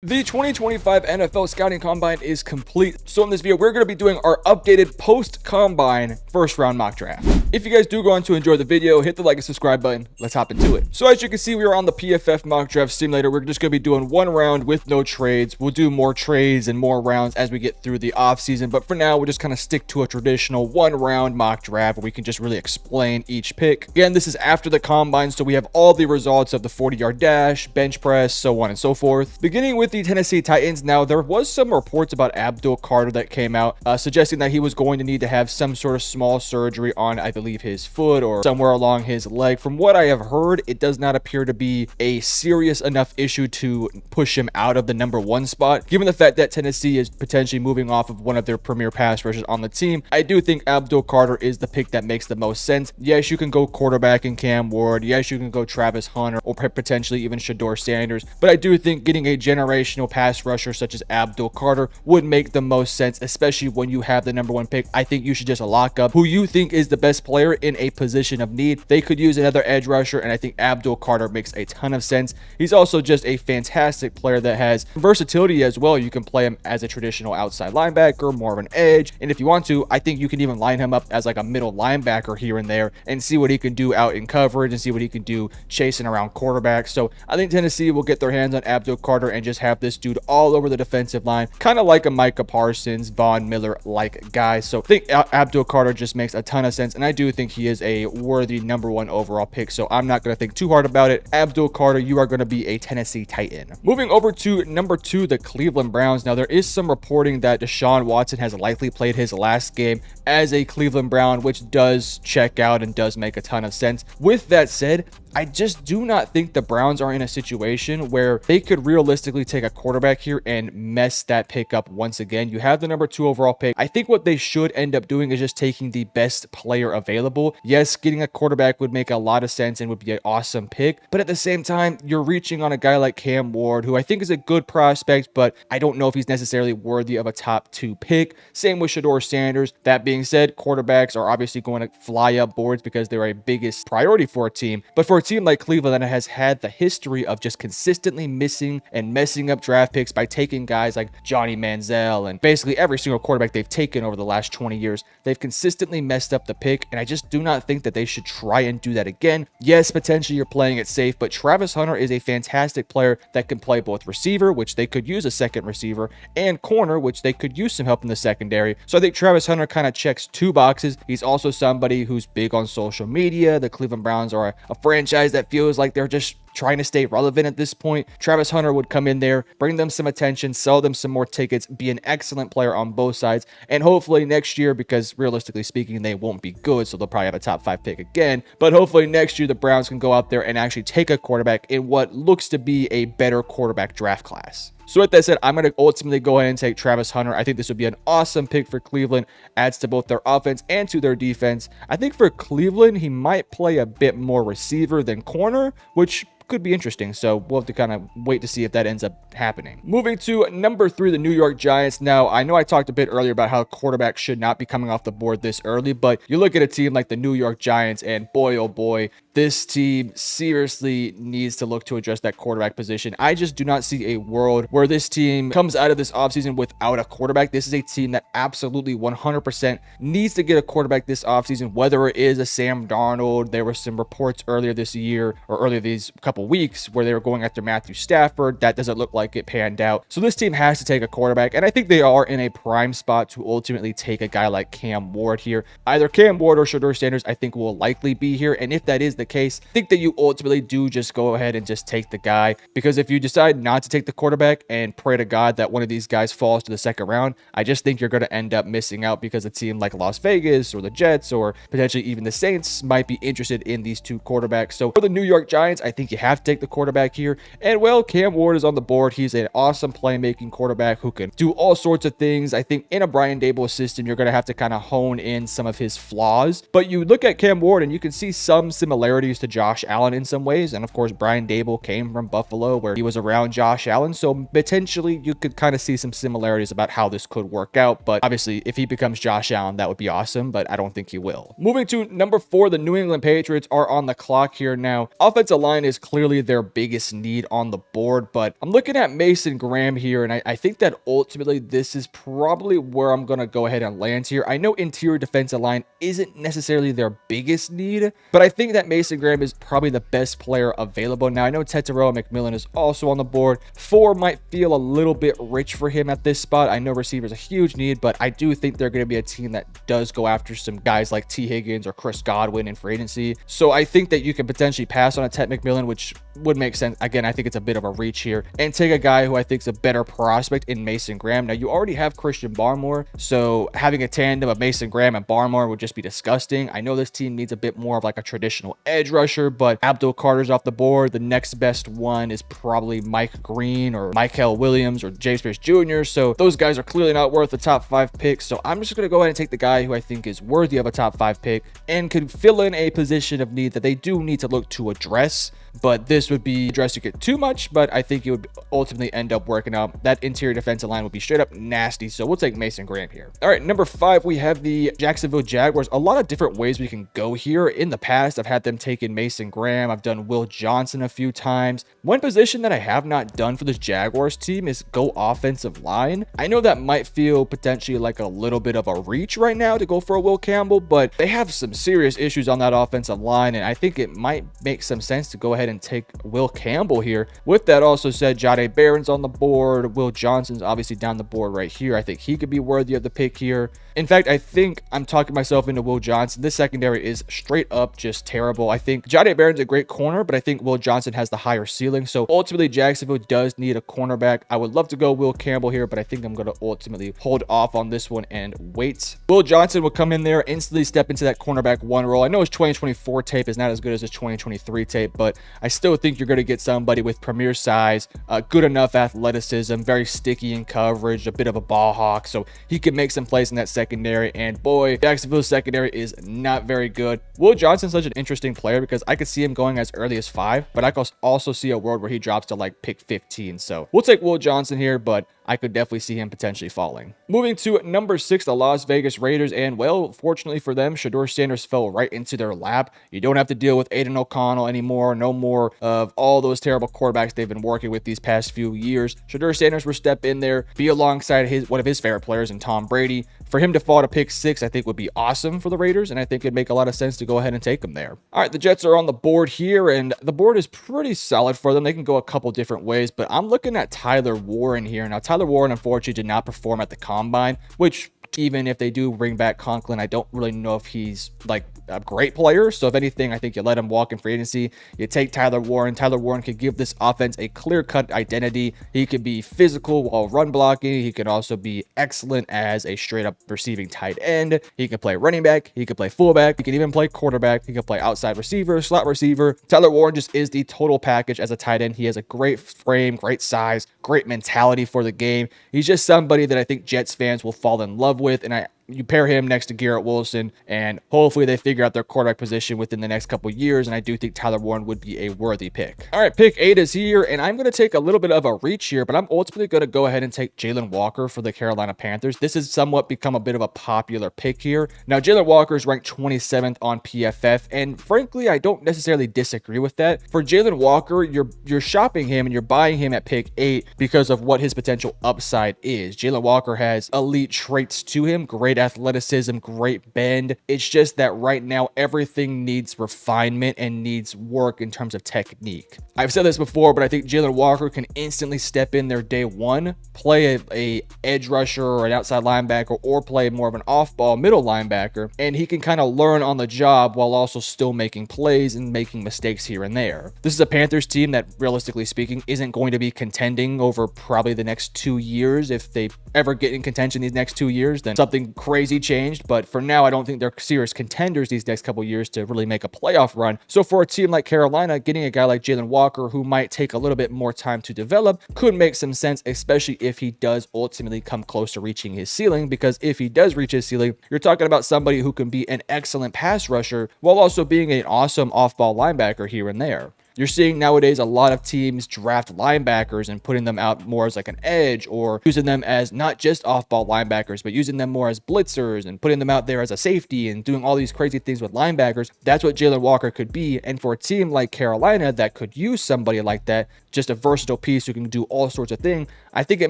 The 2025 NFL Scouting Combine is complete, so in this video, we're going to be doing our updated post-combine first-round mock draft. If you guys do go on to enjoy the video, hit the like and subscribe button. Let's hop into it. So as you can see, we are on the PFF mock draft simulator. We're just going to be doing one round with no trades. We'll do more trades and more rounds as we get through the offseason, but for now, we'll just kind of stick to a traditional one-round mock draft where we can just really explain each pick. Again, this is after the combine, so we have all the results of the 40-yard dash, bench press, so on and so forth. Beginning with the Tennessee Titans. Now, there was some reports about Abdul Carter that came out suggesting that he was going to need to have some sort of small surgery on, I believe, his foot or somewhere along his leg. From what I have heard, it does not appear to be a serious enough issue to push him out of the #1 spot. Given the fact that Tennessee is potentially moving off of one of their premier pass rushers on the team, I do think Abdul Carter is the pick that makes the most sense. Yes, you can go quarterback in Cam Ward. Yes, you can go Travis Hunter or potentially even Shador Sanders. But I do think getting a generational pass rusher such as Abdul Carter would make the most sense, especially when you have the #1 pick. I think you should just lock up who you think is the best player in a position of need. They could use another edge rusher, and I think Abdul Carter makes a ton of sense. He's also just a fantastic player that has versatility as well. You can play him as a traditional outside linebacker, more of an edge, and if you want to, I think you can even line him up as like a middle linebacker here and there and see what he can do out in coverage and see what he can do chasing around quarterbacks. So I think Tennessee will get their hands on Abdul Carter and just have this dude all over the defensive line, kind of like a Micah Parsons, Von Miller like guy. So I think Abdul Carter just makes a ton of sense, and I do think he is a worthy #1 overall pick, so I'm not going to think too hard about it. Abdul Carter, you are going to be a Tennessee Titan. Moving over to #2, the Cleveland Browns. Now, there is some reporting that Deshaun Watson has likely played his last game as a Cleveland Brown, which does check out and does make a ton of sense. With that said, I just do not think the Browns are in a situation where they could realistically take a quarterback here and mess that pick up once again. You have the #2 overall pick. I think what they should end up doing is just taking the best player available. Yes, getting a quarterback would make a lot of sense and would be an awesome pick, but at the same time, you're reaching on a guy like Cam Ward, who I think is a good prospect, but I don't know if he's necessarily worthy of a top 2 pick. Same with Shador Sanders. That being said, quarterbacks are obviously going to fly up boards because they're a biggest priority for a team, but for a team like Cleveland that has had the history of just consistently missing and messing up draft picks by taking guys like Johnny Manziel and basically every single quarterback they've taken over the last 20 years, they've consistently messed up the pick, and I just do not think that they should try and do that again. Yes, potentially you're playing it safe, but Travis Hunter is a fantastic player that can play both receiver, which they could use a second receiver, and corner, which they could use some help in the secondary. So I think Travis Hunter kind of checks 2 boxes. He's also somebody who's big on social media. The Cleveland Browns are a franchise that feels like they're just trying to stay relevant at this point. Travis Hunter would come in there, bring them some attention, sell them some more tickets, be an excellent player on both sides, and hopefully next year, because realistically speaking, they won't be good, so they'll probably have a top 5 pick again, but hopefully next year the Browns can go out there and actually take a quarterback in what looks to be a better quarterback draft class. So with that said, I'm going to ultimately go ahead and take Travis Hunter. I think this would be an awesome pick for Cleveland. Adds to both their offense and to their defense. I think for Cleveland, he might play a bit more receiver than corner, which could be interesting, so we'll have to kind of wait to see if that ends up happening. Moving to #3, the New York Giants. Now, I know I talked a bit earlier about how quarterbacks should not be coming off the board this early, but you look at a team like the New York Giants, and boy, oh boy, this team seriously needs to look to address that quarterback position. I just do not see a world where this team comes out of this offseason without a quarterback. This is a team that absolutely 100% needs to get a quarterback this offseason, whether it is a Sam Darnold. There were some reports earlier this year, or earlier these couple weeks, where they were going after Matthew Stafford. That doesn't look like it panned out. So this team has to take a quarterback, and I think they are in a prime spot to ultimately take a guy like Cam Ward here. Either Cam Ward or Shador Sanders, I think, will likely be here, and if that is the case, I think that you ultimately do just go ahead and just take the guy, because if you decide not to take the quarterback and pray to God that one of these guys falls to the second round, I just think you're going to end up missing out, because a team like Las Vegas or the Jets or potentially even the Saints might be interested in these 2 quarterbacks. So for the New York Giants, I think you have to take the quarterback here, and well, Cam Ward is on the board. He's an awesome playmaking quarterback who can do all sorts of things. I think in a Brian Daboll system, you're going to have to kind of hone in some of his flaws, but you look at Cam Ward and you can see some similarities to Josh Allen in some ways, and of course Brian Daboll came from Buffalo where he was around Josh Allen, so potentially you could kind of see some similarities about how this could work out. But obviously if he becomes Josh Allen, that would be awesome, but I don't think he will. Moving to #4, the New England Patriots are on the clock here now. Offensive line is clear clearly their biggest need on the board, but I'm looking at Mason Graham here, and I think that ultimately this is probably where I'm going to go ahead and land here. I know interior defensive line isn't necessarily their biggest need, but I think that Mason Graham is probably the best player available. Now, I know Tetairoa McMillan is also on the board. 4 might feel a little bit rich for him at this spot. I know receiver is a huge need, but I do think they're going to be a team that does go after some guys like T. Higgins or Chris Godwin in free agency. So I think that you can potentially pass on a Tet McMillan, which would make sense. Again, I think it's a bit of a reach here, and take a guy who I think is a better prospect in Mason Graham. Now, you already have Christian Barmore, so having a tandem of Mason Graham and Barmore would just be disgusting. I know this team needs a bit more of like a traditional edge rusher, but Abdul Carter's off the board. The next best one is probably Mike Green or Michael Williams or James Pierce Jr. So those guys are clearly not worth a top 5 pick. So I'm just going to go ahead and take the guy who I think is worthy of a top 5 pick and could fill in a position of need that they do need to look to address. But this would be addressing it too much, but I think it would ultimately end up working out. That interior defensive line would be straight up nasty, so we'll take Mason Graham here. All right, number 5, we have the Jacksonville Jaguars. A lot of different ways we can go here. In the past, I've had them taking Mason Graham. I've done Will Johnson a few times. One position that I have not done for this Jaguars team is go offensive line. I know that might feel potentially like a little bit of a reach right now to go for a Will Campbell, but they have some serious issues on that offensive line, and I think it might make some sense to go ahead and take Will Campbell here. With that also said, Jahdae Barron's on the board. Will Johnson's obviously down the board right here. I think he could be worthy of the pick here. In fact, I think I'm talking myself into Will Johnson. This secondary is straight up just terrible. I think Jahdae Barron's a great corner, but I think Will Johnson has the higher ceiling. So ultimately, Jacksonville does need a cornerback. I would love to go Will Campbell here, but I think I'm going to ultimately hold off on this one and wait. Will Johnson will come in there, instantly step into that cornerback 1 role. I know his 2024 tape is not as good as his 2023 tape, but I still think you're going to get somebody with premier size, good enough athleticism, very sticky in coverage, a bit of a ball hawk, so he could make some plays in that secondary. And boy, Jacksonville's secondary is not very good. Will Johnson's such an interesting player because I could see him going as early as 5, but I could also see a world where he drops to like pick 15. So we'll take Will Johnson here, but I could definitely see him potentially falling. Moving to number 6, the Las Vegas Raiders. And well, fortunately for them, Shedeur Sanders fell right into their lap. You don't have to deal with Aiden O'Connell anymore. No more of all those terrible quarterbacks they've been working with these past few years. Shedeur Sanders will step in there, be alongside one of his favorite players in Tom Brady. For him to fall to pick 6, I think would be awesome for the Raiders, and I think it'd make a lot of sense to go ahead and take him there. All right, the Jets are on the board here, and the board is pretty solid for them. They can go a couple different ways, but I'm looking at Tyler Warren here. Now, Tyler Warren, unfortunately, did not perform at the Combine, which even if they do bring back Conklin, I don't really know if he's like a great player. So if anything, I think you let him walk in free agency. You take Tyler Warren. Tyler Warren could give this offense a clear-cut identity. He could be physical while run blocking. He can also be excellent as a straight-up receiving tight end. He can play running back. He can play fullback. He can even play quarterback. He can play outside receiver, slot receiver. Tyler Warren just is the total package as a tight end. He has a great frame, great size, great mentality for the game. He's just somebody that I think Jets fans will fall in love with, and you pair him next to Garrett Wilson, and hopefully they figure out their quarterback position within the next couple years, and I do think Tyler Warren would be a worthy pick. All right, pick 8 is here, and I'm going to take a little bit of a reach here, but I'm ultimately going to go ahead and take Jalen Walker for the Carolina Panthers. This has somewhat become a bit of a popular pick here. Now, Jalen Walker is ranked 27th on PFF, and frankly, I don't necessarily disagree with that. For Jalen Walker, you're shopping him and you're buying him at pick 8 because of what his potential upside is. Jalen Walker has elite traits to him, great athleticism, great bend. It's just that right now everything needs refinement and needs work in terms of technique. I've said this before, but I think Jalen Walker can instantly step in there day 1, play a edge rusher or an outside linebacker, or play more of an off-ball middle linebacker, and he can kind of learn on the job while also still making plays and making mistakes here and there. This is a Panthers team that, realistically speaking, isn't going to be contending over probably the next 2 years. If they ever get in contention these next 2 years, then something crazy changed, but for now, I don't think they're serious contenders these next couple years to really make a playoff run. So for a team like Carolina, getting a guy like Jalen Walker, who might take a little bit more time to develop, could make some sense, especially if he does ultimately come close to reaching his ceiling, because if he does reach his ceiling, you're talking about somebody who can be an excellent pass rusher while also being an awesome off-ball linebacker here and there. You're seeing nowadays a lot of teams draft linebackers and putting them out more as like an edge, or using them as not just off-ball linebackers, but using them more as blitzers and putting them out there as a safety and doing all these crazy things with linebackers. That's what Jalen Walker could be. And for a team like Carolina that could use somebody like that, just a versatile piece who can do all sorts of things, I think it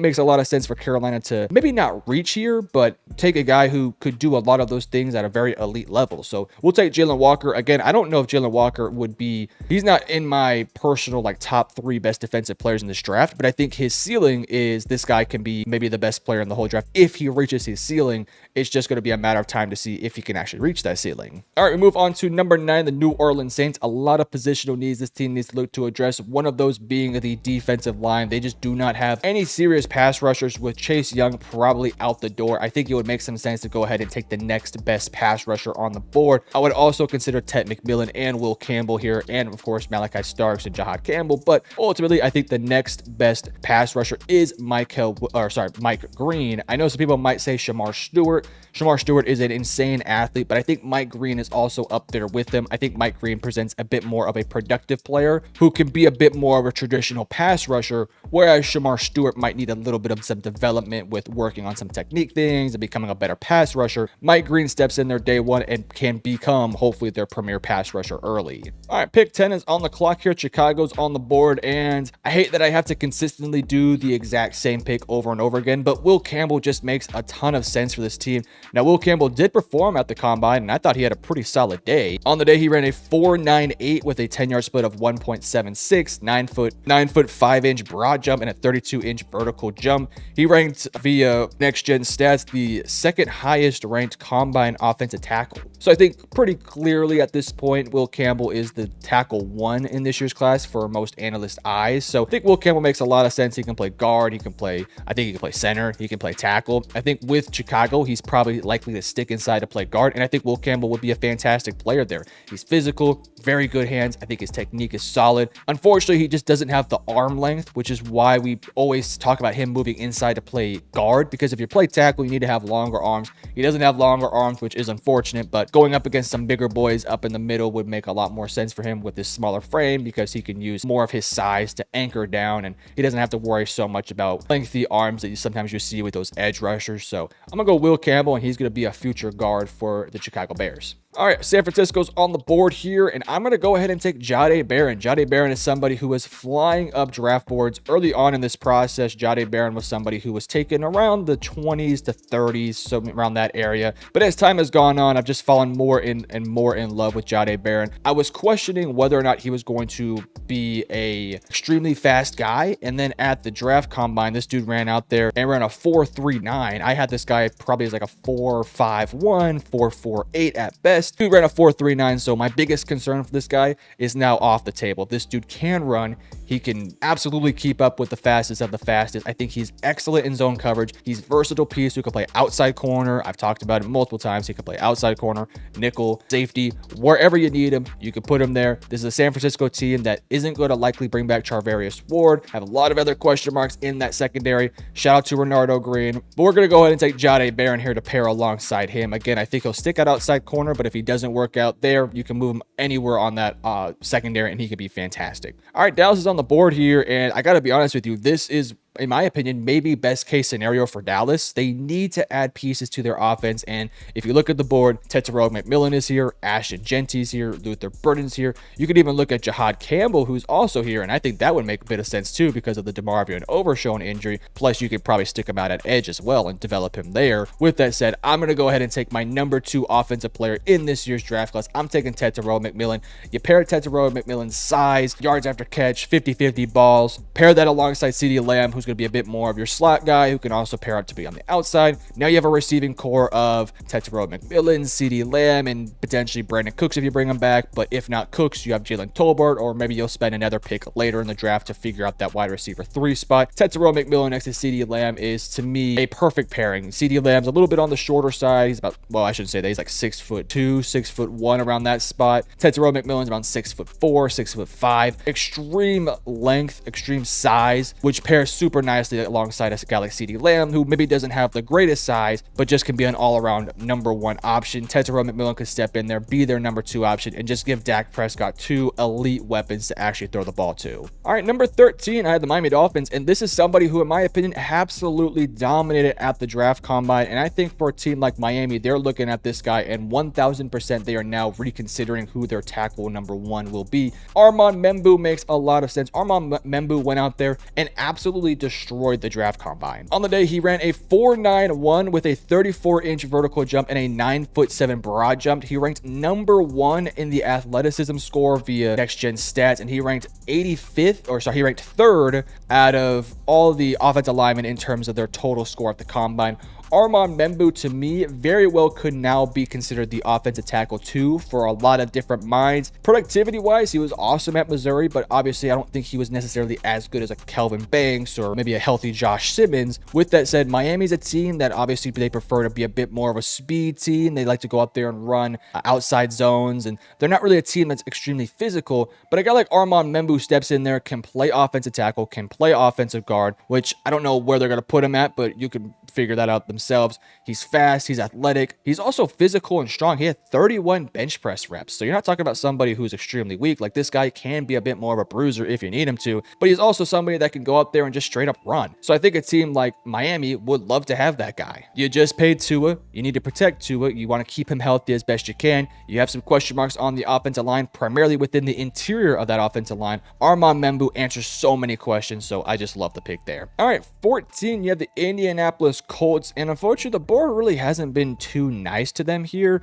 makes a lot of sense for Carolina to maybe not reach here, but take a guy who could do a lot of those things at a very elite level. So we'll take Jalen Walker. Again, I don't know if Jalen Walker would be, he's not in my personal like top 3 best defensive players in this draft, but I think his ceiling is this guy can be maybe the best player in the whole draft. If he reaches his ceiling, it's just going to be a matter of time to see if he can actually reach that ceiling. All right, we move on to number 9, the New Orleans Saints. A lot of positional needs this team needs to look to address. One of those being the defensive line. They just do not have any serious pass rushers, with Chase Young probably out the door. I think it would make some sense to go ahead and take the next best pass rusher on the board. I would also consider Ted McMillan and Will Campbell here, and of course Malachi Starks and Jahad Campbell, but ultimately I think the next best pass rusher is Mike Green. I know some people might say Shamar Stewart. Shamar Stewart is an insane athlete, but I think Mike Green is also up there with him. I think Mike Green presents a bit more of a productive player who can be a bit more of a traditional pass rusher, whereas Shamar Stewart might need a little bit of some development with working on some technique things and becoming a better pass rusher. Mike Green steps in there day one and can become hopefully their premier pass rusher early. All right, pick 10 is on the clock here. Chicago's on the board, and I hate that I have to consistently do the exact same pick over and over again, but Will Campbell just makes a ton of sense for this team. Now, Will Campbell did perform at the combine, and I thought he had a pretty solid day. On the day, he ran a 4.98 with a 10-yard split of 1.76, 9 foot 5 inch broad jump, and a 32-inch vertical jump. He ranked via Next Gen Stats the second highest ranked combine offensive tackle. So I think pretty clearly at this point, Will Campbell is the tackle 1 in this year's class for most analyst eyes. So I think Will Campbell makes a lot of sense. He can play guard. I think he can play center. He can play tackle. I think with Chicago, he's probably likely to stick inside to play guard. And I think Will Campbell would be a fantastic player there. He's physical, very good hands. I think his technique is solid. Unfortunately, he just doesn't have the arm length, which is why we always talk about him moving inside to play guard, because if you play tackle, you need to have longer arms. He doesn't have longer arms, which is unfortunate, but going up against some bigger boys up in the middle would make a lot more sense for him with his smaller frame, because he can use more of his size to anchor down, and he doesn't have to worry so much about lengthy arms that sometimes you see with those edge rushers. So I'm gonna go Will Campbell, and he's gonna be a future guard for the Chicago Bears. All right, San Francisco's on the board here, and I'm going to go ahead and take Jahdae Barron. Jahdae Barron is somebody who was flying up draft boards early on in this process. Jahdae Barron was somebody who was taken around the 20s to 30s, so around that area. But as time has gone on, I've just fallen more in love with Jahdae Barron. I was questioning whether or not he was going to be a extremely fast guy, and then at the draft combine, this dude ran out there and ran a 4.39. I had this guy probably as like a 4.51, 4.48 at best. Dude ran a 4.39, so my biggest concern for this guy is now off the table. This dude can run. He can absolutely keep up with the fastest of the fastest. I think he's excellent in zone coverage. He's a versatile piece who can play outside corner. I've talked about it multiple times. He can play outside corner, nickel, safety, wherever you need him, you can put him there. This is a San Francisco team that isn't going to likely bring back Charvarius Ward. Have a lot of other question marks in that secondary. Shout out to Renardo Green. But we're going to go ahead and take Jahdae Barron here to pair alongside him. Again, I think he'll stick at outside corner, but if he doesn't work out there, you can move him anywhere on that secondary, and he could be fantastic. All right, Dallas is on the board here, and I got to be honest with you, this is, in my opinion, maybe best case scenario for Dallas. They need to add pieces to their offense, and if you look at the board, Tetairoa McMillan is here, Ashton Genty's here, Luther Burden's here. You could even look at Jahad Campbell, who's also here, and I think that would make a bit of sense too because of the DeMarvio and Overshown injury. Plus, you could probably stick him out at edge as well and develop him there. With that said, I'm going to go ahead and take my number 2 offensive player in this year's draft class. I'm taking Tetairoa McMillan. You pair Tetairoa McMillan's size, yards after catch, 50-50 balls, pair that alongside CeeDee Lamb, who's going to be a bit more of your slot guy who can also pair up to be on the outside. Now you have a receiving core of Tetairoa McMillan, CeeDee Lamb, and potentially Brandon Cooks if you bring him back. But if not Cooks, you have Jalen Tolbert, or maybe you'll spend another pick later in the draft to figure out that wide receiver 3 spot. Tetairoa McMillan next to CeeDee Lamb is, to me, a perfect pairing. CeeDee Lamb's a little bit on the shorter side. He's about, well, I shouldn't say that. He's like 6'2", 6'1" around that spot. Tetairoa McMillan's around 6'4", 6'5". Extreme length, extreme size, which pairs super super nicely alongside a guy like CeeDee Lamb, who maybe doesn't have the greatest size, but just can be an all-around number one option. Tetairoa McMillan could step in there, be their number two option, and just give Dak Prescott two elite weapons to actually throw the ball to. All right, number 13, I had the Miami Dolphins, and this is somebody who, in my opinion, absolutely dominated at the draft combine. And I think for a team like Miami, they're looking at this guy, and 1000% they are now reconsidering who their tackle number one will be. Armand Membou makes a lot of sense. Armand Membou went out there and absolutely destroyed the draft combine. On the day, he ran a 4.91 with a 34-inch vertical jump and a 9'7" broad jump. He ranked number one in the athleticism score via Next Gen Stats, and he ranked 85th, or sorry, he ranked third out of all the offensive linemen in terms of their total score at the combine. Armand Membou, to me, very well could now be considered the offensive tackle too for a lot of different minds. Productivity-wise, he was awesome at Missouri, but obviously I don't think he was necessarily as good as a Kelvin Banks or maybe a healthy Josh Simmons. With that said, Miami's a team that obviously they prefer to be a bit more of a speed team. They like to go out there and run outside zones, and they're not really a team that's extremely physical, but a guy like Armand Membou steps in there, can play offensive tackle, can play offensive guard, which I don't know where they're going to put him at, but you can figure that out themselves. He's fast, he's athletic, he's also physical and strong. He had 31 bench press reps, so you're not talking about somebody who's extremely weak. Like, this guy can be a bit more of a bruiser if you need him to, but he's also somebody that can go out there and just straight up run. So I think a team like Miami would love to have that guy. You just paid Tua, you need to protect Tua, you want to keep him healthy as best you can. You have some question marks on the offensive line, primarily within the interior of that offensive line. Armand Membou answers so many questions, so I just love the pick there. All right, 14, you have the Indianapolis Colts, and unfortunately the board really hasn't been too nice to them here.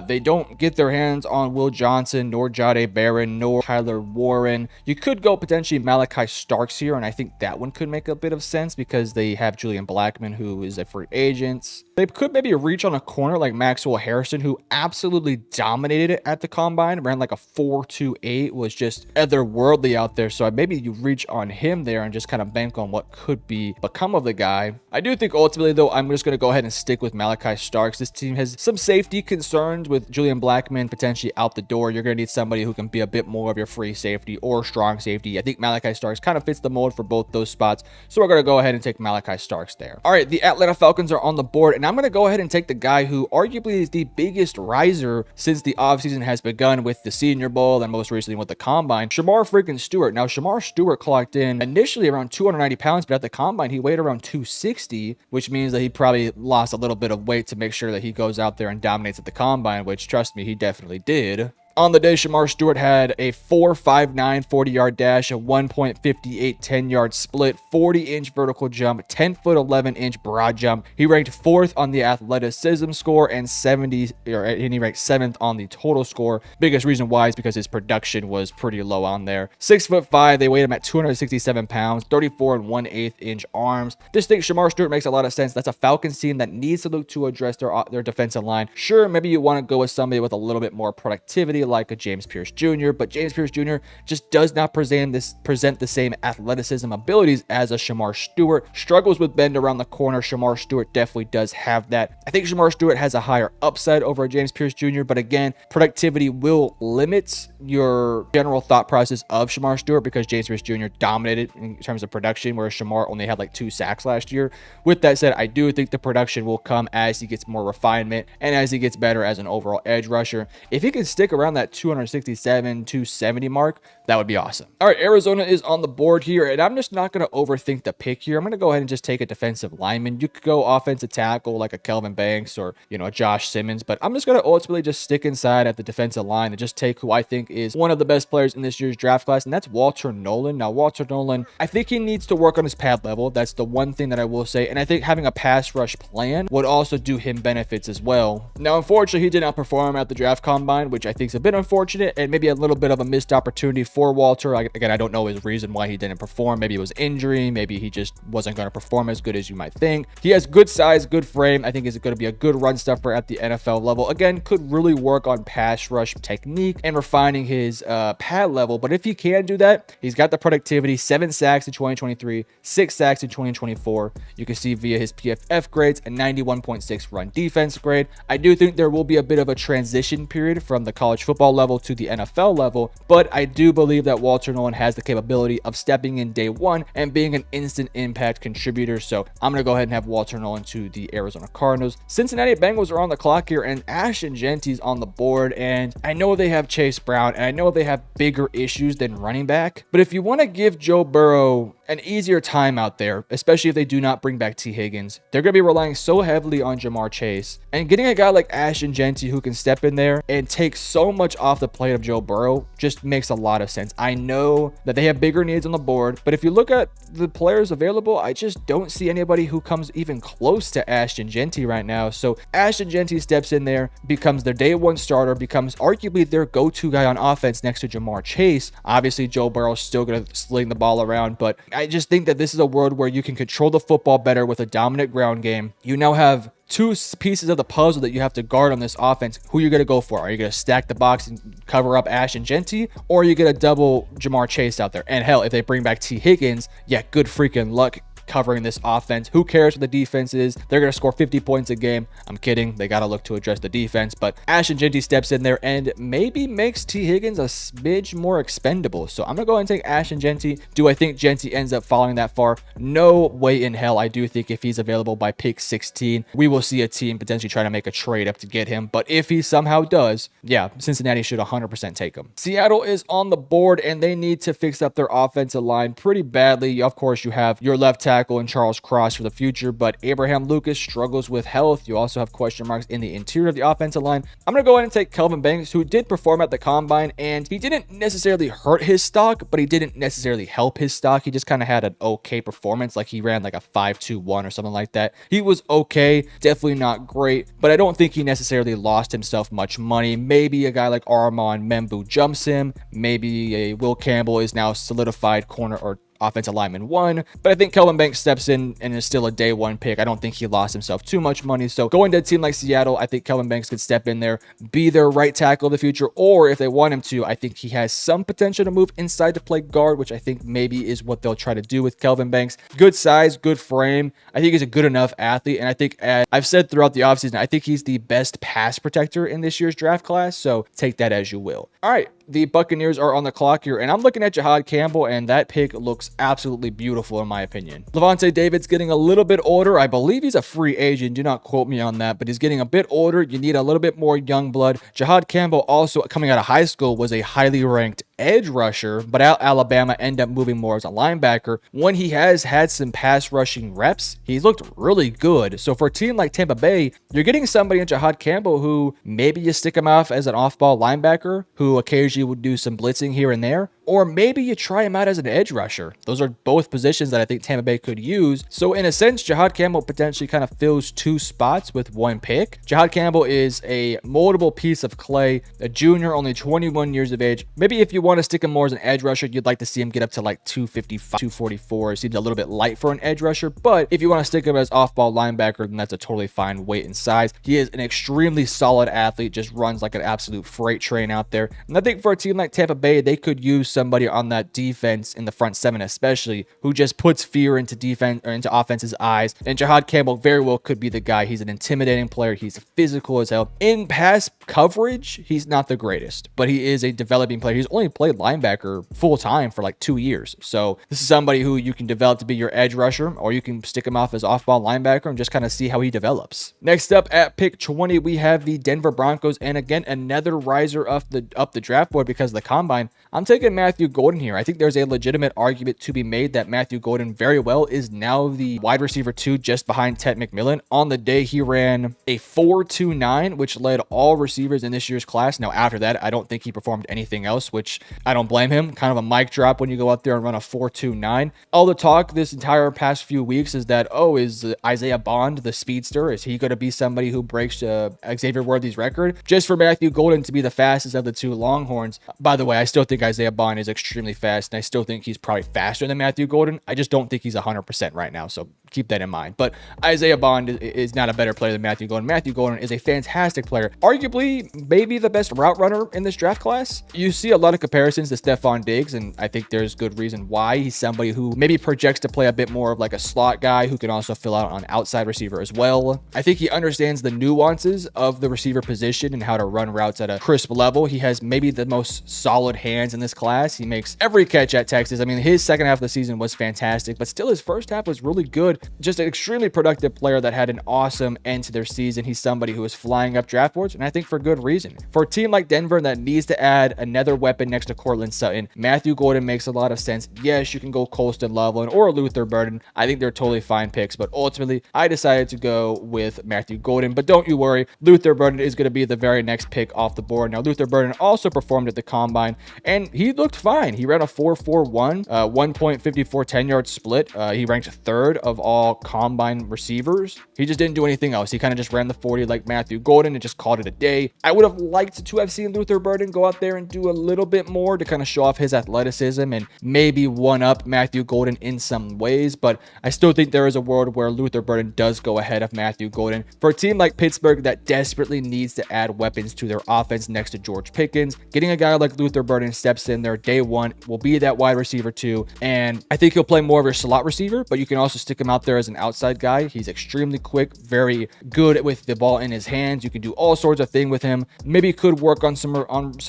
They don't get their hands on Will Johnson, nor Jahdae Barron, nor Tyler Warren. You could go potentially Malachi Starks here, and I think that one could make a bit of sense because they have Julian Blackmon, who is a free agent. They could maybe reach on a corner like Maxwell Harrison, who absolutely dominated it at the combine, ran like a 4.28, was just otherworldly out there. So maybe you reach on him there and just kind of bank on what could become of the guy. I do think ultimately, though, I'm just going to go ahead and stick with Malachi Starks. This team has some safety concerns with Julian Blackmon potentially out the door. You're going to need somebody who can be a bit more of your free safety or strong safety. I think Malachi Starks kind of fits the mold for both those spots, so we're going to go ahead and take Malachi Starks there. All right, the Atlanta Falcons are on the board, and I'm going to go ahead and take the guy who arguably is the biggest riser since the offseason has begun with the Senior Bowl and most recently with the Combine, Shamar freaking Stewart. Now, Shamar Stewart clocked in initially around 290 pounds, but at the Combine, he weighed around 260, which means that he probably lost a little bit of weight to make sure that he goes out there and dominates at the Combine, which, trust me, he definitely did. On the day, Shamar Stewart had a 4.59 40-yard dash, a 1.58 10-yard split, 40-inch vertical jump, 10' 11" broad jump. He ranked 4th on the athleticism score and and he ranked 7th on the total score. Biggest reason why is because his production was pretty low on there. 6'5", they weighed him at 267 pounds, 34 1/8" arms. Just think Shamar Stewart makes a lot of sense. That's a Falcons team that needs to look to address their defensive line. Sure, maybe you want to go with somebody with a little bit more productivity, like a James Pierce Jr., but James Pierce Jr. just does not present the same athleticism abilities as a Shamar Stewart. Struggles with bend around the corner. Shamar Stewart definitely does have that. I think Shamar Stewart has a higher upside over James Pierce Jr., but again, productivity will limit your general thought process of Shamar Stewart because James Pierce Jr. dominated in terms of production, whereas Shamar only had like 2 sacks last year. With that said, I do think the production will come as he gets more refinement and as he gets better as an overall edge rusher. If he can stick around that 267, 270 mark, that would be awesome. All right, Arizona is on the board here, and I'm just not going to overthink the pick here. I'm going to go ahead and just take a defensive lineman. You could go offensive tackle like a Kelvin Banks or, a Josh Simmons, but I'm just going to ultimately just stick inside at the defensive line and just take who I think is one of the best players in this year's draft class, and that's Walter Nolan. Now, Walter Nolan, I think he needs to work on his pad level. That's the one thing that I will say, and I think having a pass rush plan would also do him benefits as well. Now, unfortunately, he did not perform at the draft combine, which I think is a bit unfortunate and maybe a little bit of a missed opportunity for Walter. Again, I don't know his reason why he didn't perform. Maybe it was injury. Maybe he just wasn't going to perform as good as you might think. He has good size, good frame. I think he's going to be a good run stuffer at the NFL level. Again, could really work on pass rush technique and refining his pad level. But if he can do that, he's got the productivity. 7 sacks in 2023, 6 sacks in 2024. You can see via his PFF grades, a 91.6 run defense grade. I do think there will be a bit of a transition period from the college football football level to the NFL level, but I do believe that Walter Nolen has the capability of stepping in day one and being an instant impact contributor. So I'm going to go ahead and have Walter Nolen to the Arizona Cardinals. Cincinnati Bengals are on the clock here, and Ashton Genty's on the board, and I know they have Chase Brown, and I know they have bigger issues than running back, but if you want to give Joe Burrow an easier time out there, especially if they do not bring back T. Higgins, they're going to be relying so heavily on Jamar Chase, and getting a guy like Ashton Genty who can step in there and take so much off the plate of Joe Burrow just makes a lot of sense. I know that they have bigger needs on the board, but if you look at the players available, I just don't see anybody who comes even close to Ashton Genty right now. So Ashton Genty steps in there, becomes their day one starter, becomes arguably their go-to guy on offense next to Jamar Chase. Obviously, Joe Burrow's still going to sling the ball around, but I just think that this is a world where you can control the football better with a dominant ground game. You now have two pieces of the puzzle that you have to guard on this offense. Who you're going to go for? Are you going to stack the box and cover up Ashton Genty, or are you going to double Jamar Chase out there? And hell, if they bring back T. Higgins, yeah, good freaking luck covering this offense. Who cares what the defense is? They're going to score 50 points a game. I'm kidding. They got to look to address the defense, but Ashton Genty steps in there and maybe makes T. Higgins a smidge more expendable. So I'm going to go ahead and take Ashton Genty. Do I think Genty ends up falling that far? No way in hell. I do think if he's available by pick 16, we will see a team potentially trying to make a trade up to get him. But if he somehow does, yeah, Cincinnati should 100% take him. Seattle is on the board, and they need to fix up their offensive line pretty badly. Of course, you have your left tackle and Charles Cross for the future, but Abraham Lucas struggles with health. You also have question marks in the interior of the offensive line. I'm going to go ahead and take Kelvin Banks, who did perform at the combine, and he didn't necessarily hurt his stock, but he didn't necessarily help his stock. He just kind of had an okay performance. Like he ran like a 5.21 or something like that. He was okay, definitely not great, but I don't think he necessarily lost himself much money. Maybe a guy like Armand Membu jumps him. Maybe a Will Campbell is now solidified corner or offensive lineman 1, but I think Kelvin Banks steps in and is still a day 1 pick. I don't think he lost himself too much money. So going to a team like Seattle, I think Kelvin Banks could step in there, be their right tackle of the future, or if they want him to, I think he has some potential to move inside to play guard, which I think maybe is what they'll try to do with Kelvin Banks. Good size, good frame. I think he's a good enough athlete, and I think, as I've said throughout the offseason, I think he's the best pass protector in this year's draft class, so take that as you will. All right, the Buccaneers are on the clock here, and I'm looking at Jahad Campbell, and that pick looks absolutely beautiful in my opinion. Levante David's getting a little bit older. I believe he's a free agent. Do not quote me on that, but he's getting a bit older. You need a little bit more young blood. Jahad Campbell, also coming out of high school, was a highly ranked edge rusher, but at Alabama ended up moving more as a linebacker. When he has had some pass rushing reps, he's looked really good. So for a team like Tampa Bay, you're getting somebody in Jahad Campbell who maybe you stick him off as an off-ball linebacker who occasionally would do some blitzing here and there, or maybe you try him out as an edge rusher. Those are both positions that I think Tampa Bay could use. So in a sense, Jahad Campbell potentially kind of fills two spots with one pick. Jahad Campbell is a moldable piece of clay, a junior, only 21 years of age. Maybe if you want to stick him more as an edge rusher, you'd like to see him get up to like 255, 244. It seems a little bit light for an edge rusher, but if you want to stick him as off-ball linebacker, then that's a totally fine weight and size. He is an extremely solid athlete, just runs like an absolute freight train out there. And I think for a team like Tampa Bay, they could use somebody on that defense in the front seven especially, who just puts fear into defense or into offense's eyes. And Jahad Campbell very well could be the guy. He's an intimidating player. He's physical as hell. In pass coverage, he's not the greatest, but he is a developing player. He's only played linebacker full time for like 2 years. So this is somebody who you can develop to be your edge rusher, or you can stick him off as off-ball linebacker and just kind of see how he develops. Next up at pick 20, we have the Denver Broncos, and again, another riser up the draft board because of the combine. I'm taking Matthew Golden here. I think there's a legitimate argument to be made that Matthew Golden very well is now the wide receiver 2 just behind Ted McMillan. On the day, he ran a 4.29, which led all receivers in this year's class. Now, after that, I don't think he performed anything else, which I don't blame him. Kind of a mic drop when you go out there and run a 4.29. All the talk this entire past few weeks is that, oh, is Isaiah Bond the speedster? Is he going to be somebody who breaks Xavier Worthy's record? Just for Matthew Golden to be the fastest of the two Longhorns. By the way, I still think Isaiah Bond is extremely fast, and I still think he's probably faster than Matthew Golden. I just don't think he's 100% right now, so keep that in mind. But Isaiah Bond is not a better player than Matthew Golden. Matthew Golden is a fantastic player, arguably maybe the best route runner in this draft class. You see a lot of comparisons to Stephon Diggs, and I think there's good reason why. He's somebody who maybe projects to play a bit more of like a slot guy who can also fill out on outside receiver as well. I think he understands the nuances of the receiver position and how to run routes at a crisp level. He has maybe the most solid hands in this class. He makes every catch at Texas. I mean, his second half of the season was fantastic, but still his first half was really good. Just an extremely productive player that had an awesome end to their season. He's somebody who is flying up draft boards, and I think for good reason. For a team like Denver that needs to add another weapon next to Courtland Sutton, Matthew Golden makes a lot of sense. Yes, you can go Colston Loveland or Luther Burden. I think they're totally fine picks, but ultimately I decided to go with Matthew Golden. But don't you worry, Luther Burden is going to be the very next pick off the board. Now, Luther Burden also performed at the combine, and he looked fine. He ran a 4.41, 1.54 10-yard split. He ranked third of all combine receivers. He just didn't do anything else. He kind of just ran the 40 like Matthew Golden and just called it a day. I would have liked to have seen Luther Burden go out there and do a little bit more to kind of show off his athleticism and maybe one up Matthew Golden in some ways, but I still think there is a world where Luther Burden does go ahead of Matthew Golden. For a team like Pittsburgh that desperately needs to add weapons to their offense next to George Pickens, getting a guy like Luther Burden steps in there day one, will be that wide receiver too, and I think he'll play more of a slot receiver, but you can also stick him out there as an outside guy. He's extremely quick, very good with the ball in his hands. You can do all sorts of things with him. Maybe could work on some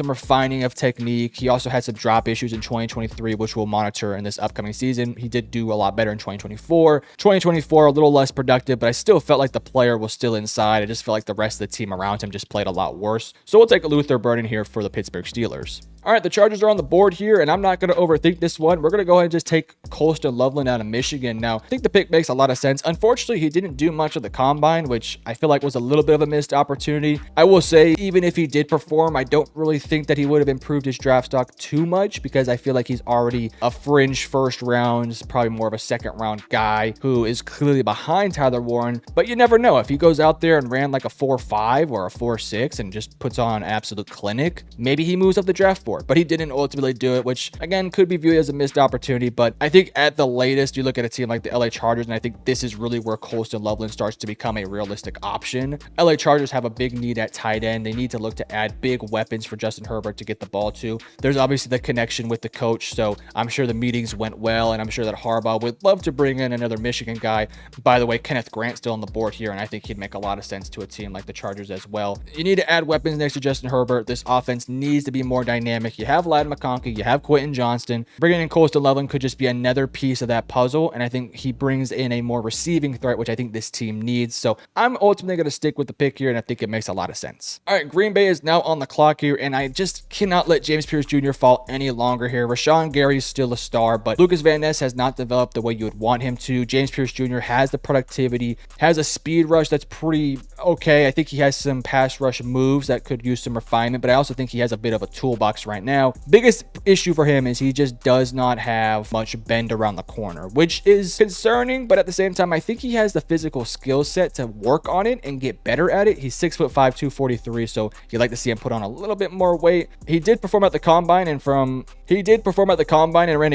refining of technique. He also had some drop issues in 2023, which we'll monitor in this upcoming season. He did do a lot better in 2024. 2024, a little less productive, but I still felt like the player was still inside. I just felt like the rest of the team around him just played a lot worse. So we'll take Luther Burden here for the Pittsburgh Steelers. All right, the Chargers are on the board here, and I'm not going to overthink this one. We're going to go ahead and just take Colston Loveland out of Michigan. Now, I think the pick makes a lot of sense. Unfortunately, he didn't do much of the combine, which I feel like was a little bit of a missed opportunity. I will say, even if he did perform, I don't really think that he would have improved his draft stock too much because I feel like he's already a fringe first round, probably more of a second round guy who is clearly behind Tyler Warren. But you never know. If he goes out there and ran like a 4.5 or a 4.6 and just puts on an absolute clinic, maybe he moves up the draft board. But he didn't ultimately do it, which again could be viewed as a missed opportunity. But I think at the latest, you look at a team like the LA Chargers, and I think this is really where Colston Loveland starts to become a realistic option. LA Chargers have a big need at tight end. They need to look to add big weapons for Justin Herbert to get the ball to. There's obviously the connection with the coach, so I'm sure the meetings went well, and I'm sure that Harbaugh would love to bring in another Michigan guy. By the way, Kenneth Grant still on the board here, and I think he'd make a lot of sense to a team like the Chargers as well. You need to add weapons next to Justin Herbert. This offense needs to be more dynamic. You have Ladd McConkey, you have Quentin Johnston. Bringing in Colston Loveland could just be another piece of that puzzle, and I think he brings in a more receiving threat, which I think this team needs. So I'm ultimately going to stick with the pick here, and I think it makes a lot of sense. All right, Green Bay is now on the clock here, and I just cannot let James Pierce Jr. fall any longer here. Rashawn Gary is still a star, but Lucas Van Ness has not developed the way you would want him to. James Pierce Jr. has the productivity, has a speed rush that's pretty okay. I think he has some pass rush moves that could use some refinement, but I also think he has a bit of a toolbox right now. Biggest issue for him is he just does not have much bend around the corner, which is concerning, but at the same time, I think he has the physical skill set to work on it and get better at it. He's 6'5", 243, so you'd like to see him put on a little bit more weight. He did perform at the combine and ran a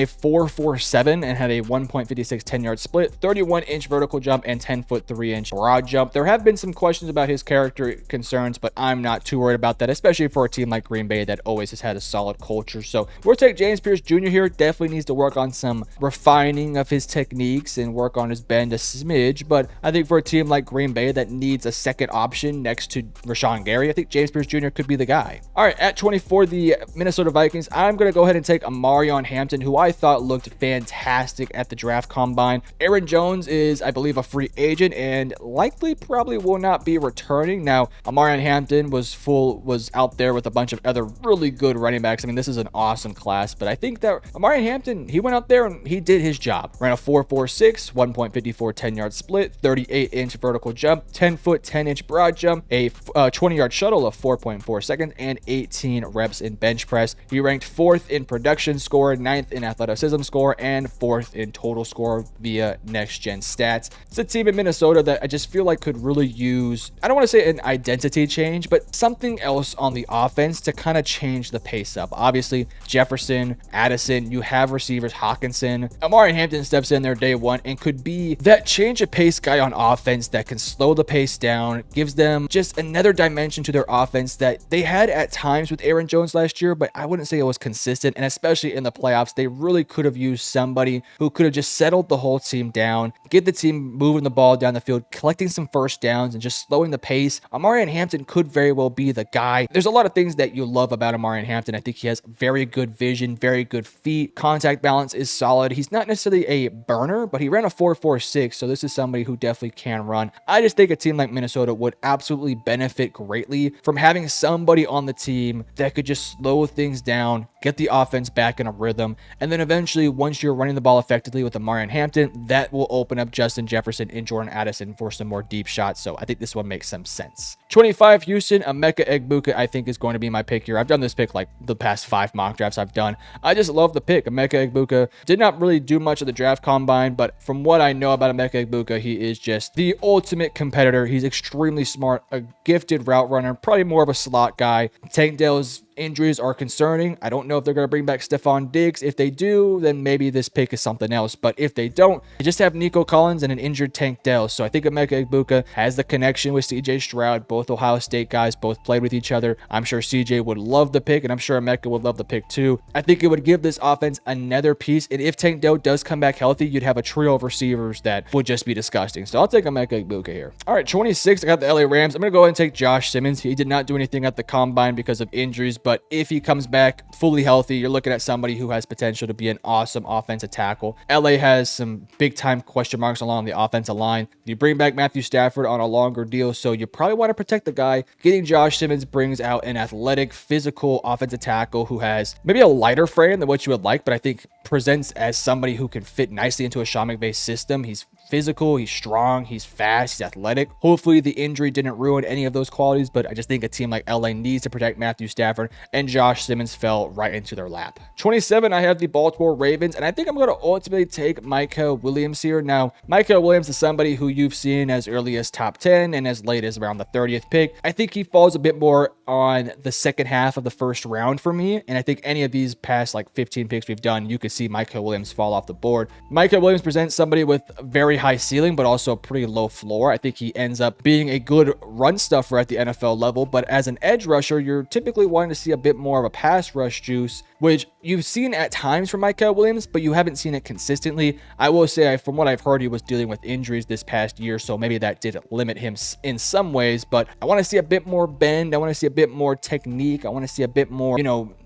4.47 and had a 1.56 10-yard split, 31-inch vertical jump, and 10-foot 3-inch broad jump. There have been some questions about his character concerns, but I'm not too worried about that, especially for a team like Green Bay that always has had a solid culture. So we'll take James Pierce Jr. here. Definitely needs to work on some refining of his techniques and work on his bend a smidge, but I think for a team like Green Bay that needs a second option next to Rashawn Gary, I think James Pierce Jr. could be the guy. All right, at 24, the Minnesota Vikings, I'm going to go ahead and take Amarion Hampton, who I thought looked fantastic at the draft combine. Aaron Jones is, I believe, a free agent and likely probably will not be returning. Now, Amarion Hampton was out there with a bunch of other really good running backs. I mean, this is an awesome class, but I think that Amarion Hampton, he went out there and he did his job. Ran a 4.46, 1.54 10-yard split, 38-inch vertical jump, 10-foot 10-inch broad jump, a 20-yard shuttle of 4.4 seconds, and 18 reps in bench press. He ranked 4th in production score, 9th in athleticism score, and 4th in total score via next gen stats. It's a team in Minnesota that I just feel like could really use, I don't want to say an identity change, but something else on the offense to kind of change the pace pace up. Obviously, Jefferson, Addison, you have receivers, Hawkinson. Amari Hampton steps in there day one and could be that change of pace guy on offense that can slow the pace down, gives them just another dimension to their offense that they had at times with Aaron Jones last year, but I wouldn't say it was consistent. And especially in the playoffs, they really could have used somebody who could have just settled the whole team down, get the team moving the ball down the field, collecting some first downs and just slowing the pace. Amari Hampton could very well be the guy. There's a lot of things that you love about Amari Hampton. I think he has very good vision, very good feet. Contact balance is solid. He's not necessarily a burner, but he ran a 4.46, so this is somebody who definitely can run. I just think a team like Minnesota would absolutely benefit greatly from having somebody on the team that could just slow things down, get the offense back in a rhythm, and then eventually, once you're running the ball effectively with Amari Hampton, that will open up Justin Jefferson and Jordan Addison for some more deep shots. So I think this one makes some sense. 25 Houston, Emeka Egbuka, I think is going to be my pick here. I've done this pick like the past 5 mock drafts I've done. I just love the pick. Emeka Egbuka did not really do much of the draft combine, but from what I know about Emeka Egbuka, he is just the ultimate competitor. He's extremely smart, a gifted route runner, probably more of a slot guy. Tank Dell's injuries are concerning. I don't know if they're going to bring back Stephon Diggs. If they do, then maybe this pick is something else. But if they don't, they just have Nico Collins and an injured Tank Dell. So I think Emeka Egbuka has the connection with CJ Stroud, both Ohio State guys, both played with each other. I'm sure CJ would love the pick, and I'm sure Emeka would love the pick too. I think it would give this offense another piece. And if Tank Dell does come back healthy, you'd have a trio of receivers that would just be disgusting. So I'll take Emeka Egbuka here. All right, 26, I got the LA Rams. I'm going to go ahead and take Josh Simmons. He did not do anything at the combine because of injuries, but if he comes back fully healthy, you're looking at somebody who has potential to be an awesome offensive tackle. LA has some big time question marks along the offensive line. You bring back Matthew Stafford on a longer deal, so you probably want to protect the guy. Getting Josh Simmons brings out an athletic, physical offensive tackle who has maybe a lighter frame than what you would like, but I think presents as somebody who can fit nicely into a Sean McVay system. He's physical, he's strong, he's fast, he's athletic. Hopefully the injury didn't ruin any of those qualities, but I just think a team like LA needs to protect Matthew Stafford, and Josh Simmons fell right into their lap. 27, I have the Baltimore Ravens, and I think I'm going to ultimately take Micah Williams here. Now, Micah Williams is somebody who you've seen as early as top 10 and as late as around the 30th pick. I think he falls a bit more on the second half of the first round for me, and I think any of these past like 15 picks we've done, you could see Micah Williams fall off the board. Micah Williams presents somebody with very high ceiling, but also a pretty low floor. I think he ends up being a good run stuffer at the NFL level, but as an edge rusher, you're typically wanting to see a bit more of a pass rush juice, which you've seen at times from Micah Williams, but you haven't seen it consistently. I will say, from what I've heard, he was dealing with injuries this past year, so maybe that did limit him in some ways, but I want to see a bit more bend. I want to see a bit more technique. I want to see a bit more,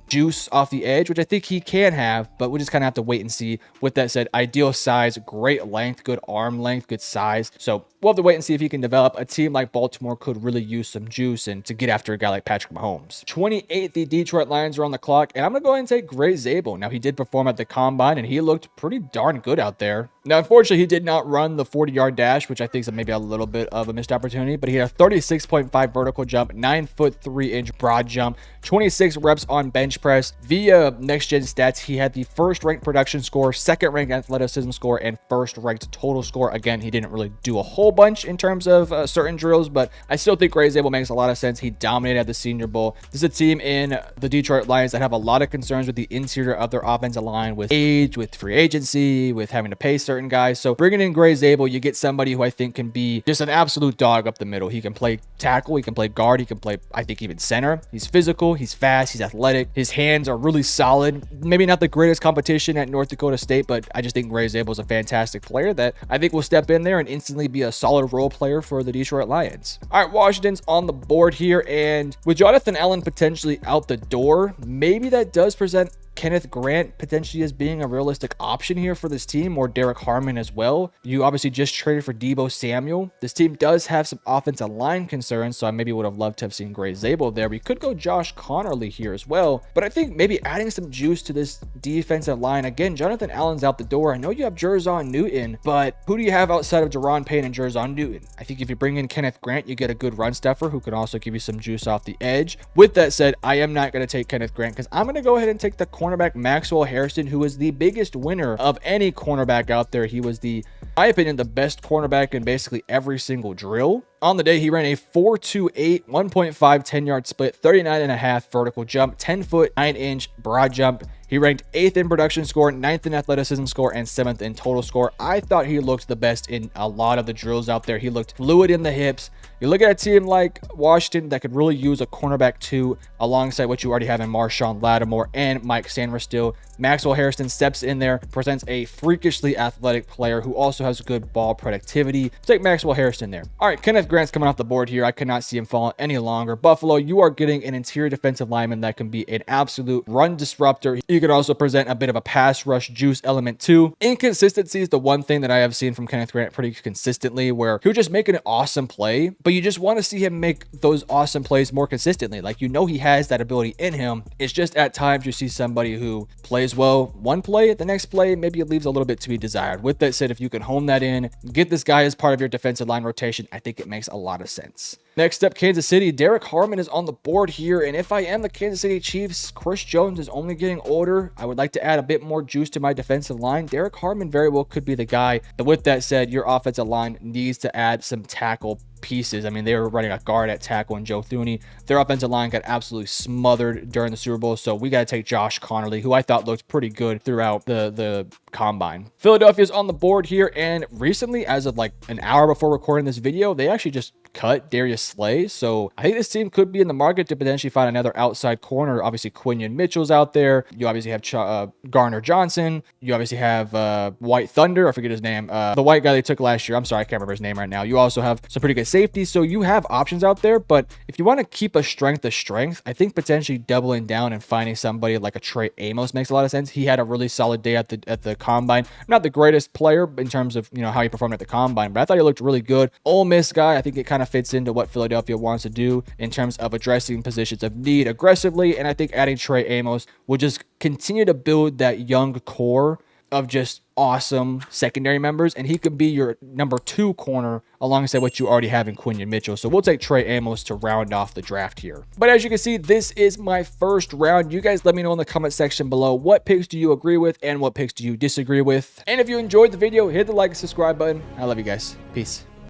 juice off the edge, which I think he can have, but we'll just kind of have to wait and see. With that said, ideal size, great length, good arm length, good size. So we'll have to wait and see if he can develop. A team like Baltimore could really use some juice and to get after a guy like Patrick Mahomes. 28, the Detroit Lions are on the clock, and I'm going to go ahead and take Gray Zabel. Now, he did perform at the combine, and he looked pretty darn good out there. Now, unfortunately, he did not run the 40-yard dash, which I think is maybe a little bit of a missed opportunity, but he had a 36.5 vertical jump, 9'3" broad jump, 26 reps on bench press. Via next gen stats, he had the first ranked production score, second ranked athleticism score, and first ranked total score. Again, he didn't really do a whole bunch in terms of certain drills, but I still think Gray Zabel makes a lot of sense. He dominated at the Senior Bowl. This is a team in the Detroit Lions that have a lot of concerns with the interior of their offensive line, with age, with free agency, with having to pay certain guys. So bringing in Gray Zabel, you get somebody who I think can be just an absolute dog up the middle. He can play tackle, he can play guard, he can play, I think, even center. He's physical, he's fast, he's athletic, his hands are really solid. Maybe not the greatest competition at North Dakota State, but I just think Gray Zabel is a fantastic player that I think will step in there and instantly be a solid role player for the Detroit Lions. All right, Washington's on the board here, and with Jonathan Allen potentially out the door, maybe that does present Kenneth Grant potentially as being a realistic option here for this team, or Derek Harmon as well. You obviously just traded for Deebo Samuel. This team does have some offensive line concerns, so I maybe would have loved to have seen Gray Zabel there. We could go Josh Connerly here as well, but I think maybe adding some juice to this defensive line. Again, Jonathan Allen's out the door. I know you have Jerzon Newton, but who do you have outside of Deron Payne and Jerzon Newton? I think if you bring in Kenneth Grant, you get a good run stuffer who can also give you some juice off the edge. With that said, I am not going to take Kenneth Grant because I'm going to go ahead and take the cornerback Maxwell Harrison, who was the biggest winner of any cornerback out there. He was in my opinion, the best cornerback in basically every single drill. On the day, he ran a 4.28, 1.5 10-yard split, 39.5 vertical jump, 10-foot, 9-inch broad jump. He ranked 8th in production score, 9th in athleticism score, and 7th in total score. I thought he looked the best in a lot of the drills out there. He looked fluid in the hips. You look at a team like Washington that could really use a cornerback too, alongside what you already have in Marshawn Lattimore and Mike Sanders still. Maxwell Harrison steps in there, presents a freakishly athletic player who also has good ball productivity. Take Maxwell Harrison there. All right, Kenneth Grant's coming off the board here. I cannot see him falling any longer. Buffalo, you are getting an interior defensive lineman that can be an absolute run disruptor. You could also present a bit of a pass rush juice element too. Inconsistency is the one thing that I have seen from Kenneth Grant pretty consistently, where he'll just make an awesome play, but you just want to see him make those awesome plays more consistently. Like, you know, he has that ability in him. It's just at times you see somebody who plays well one play, the next play maybe it leaves a little bit to be desired. With that said, if you can hone that in, get this guy as part of your defensive line rotation, I think it makes a lot of sense. Next up, Kansas City. Derek Harmon is on the board here, and if I am the Kansas City Chiefs, Chris Jones is only getting older. I would like to add a bit more juice to my defensive line. Derek Harmon very well could be the guy. But with that said, your offensive line needs to add some tackle pieces. I mean, they were running a guard at tackle and Joe Thuney. Their offensive line got absolutely smothered during the Super Bowl, so we got to take Josh Connerly, who I thought looked pretty good throughout the combine. Philadelphia's on the board here, and recently, as of like an hour before recording this video, they actually just cut Darius Slay. So I think this team could be in the market to potentially find another outside corner. Obviously, Quinion Mitchell's out there. You obviously have Garner Johnson. You obviously have White Thunder. I forget his name. The white guy they took last year. I'm sorry, I can't remember his name right now. You also have some pretty good safeties. So you have options out there. But if you want to keep a strength, I think potentially doubling down and finding somebody like a Trey Amos makes a lot of sense. He had a really solid day at the combine. Not the greatest player in terms of, you know, how he performed at the combine, but I thought he looked really good. Ole Miss guy. I think it kind of fits into what Philadelphia wants to do in terms of addressing positions of need aggressively. And I think adding Trey Amos will just continue to build that young core of just awesome secondary members, and he could be your number 2 corner alongside what you already have in Quinion Mitchell. So we'll take Trey Amos to round off the draft here. But as you can see, this is my first round. You guys let me know in the comment section below, what picks do you agree with and what picks do you disagree with? And if you enjoyed the video, hit the like and subscribe button. I love you guys. Peace.